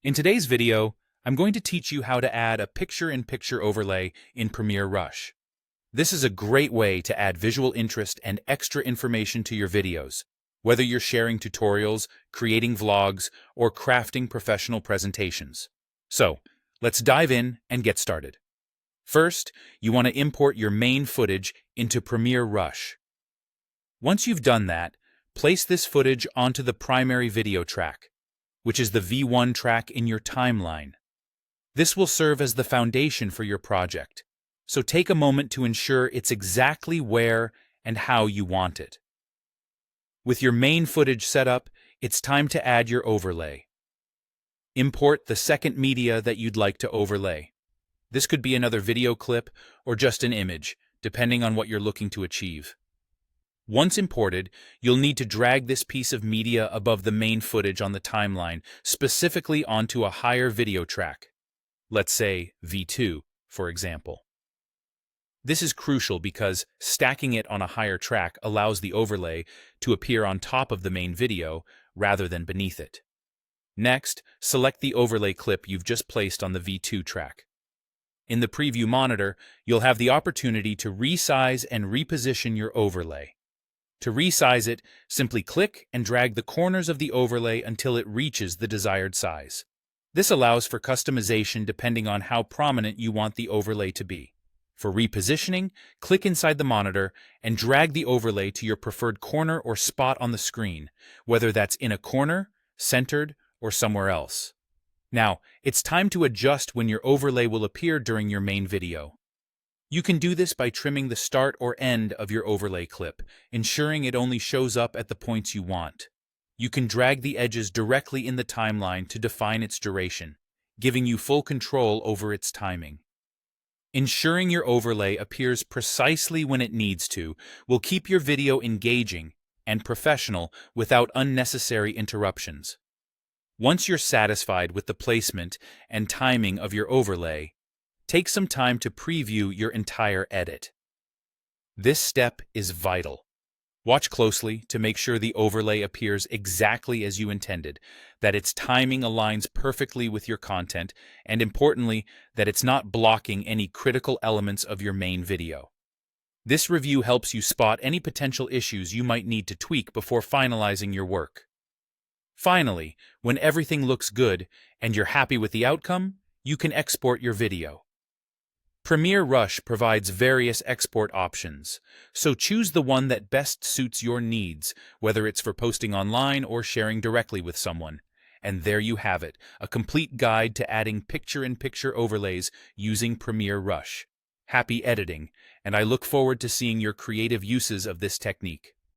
In today's video, I'm going to teach you how to add a picture-in-picture overlay in Premiere Rush. This is a great way to add visual interest and extra information to your videos, whether you're sharing tutorials, creating vlogs, or crafting professional presentations. So, let's dive in and get started. First, you want to import your main footage into Premiere Rush. Once you've done that, place this footage onto the primary video track, which is the V1 track in your timeline. This will serve as the foundation for your project, so take a moment to ensure it's exactly where and how you want it. With your main footage set up, it's time to add your overlay. Import the second media that you'd like to overlay. This could be another video clip or just an image, depending on what you're looking to achieve. Once imported, you'll need to drag this piece of media above the main footage on the timeline, specifically onto a higher video track. Let's say V2, for example. This is crucial because stacking it on a higher track allows the overlay to appear on top of the main video rather than beneath it. Next, select the overlay clip you've just placed on the V2 track. In the preview monitor, you'll have the opportunity to resize and reposition your overlay. To resize it, simply click and drag the corners of the overlay until it reaches the desired size. This allows for customization depending on how prominent you want the overlay to be. For repositioning, click inside the monitor and drag the overlay to your preferred corner or spot on the screen, whether that's in a corner, centered, or somewhere else. Now, it's time to adjust when your overlay will appear during your main video. You can do this by trimming the start or end of your overlay clip, ensuring it only shows up at the points you want. You can drag the edges directly in the timeline to define its duration, giving you full control over its timing. Ensuring your overlay appears precisely when it needs to will keep your video engaging and professional without unnecessary interruptions. Once you're satisfied with the placement and timing of your overlay, take some time to preview your entire edit. This step is vital. Watch closely to make sure the overlay appears exactly as you intended, that its timing aligns perfectly with your content, and importantly, that it's not blocking any critical elements of your main video. This review helps you spot any potential issues you might need to tweak before finalizing your work. Finally, when everything looks good and you're happy with the outcome, you can export your video. Premiere Rush provides various export options, so choose the one that best suits your needs, whether it's for posting online or sharing directly with someone. And there you have it, a complete guide to adding picture-in-picture overlays using Premiere Rush. Happy editing, and I look forward to seeing your creative uses of this technique.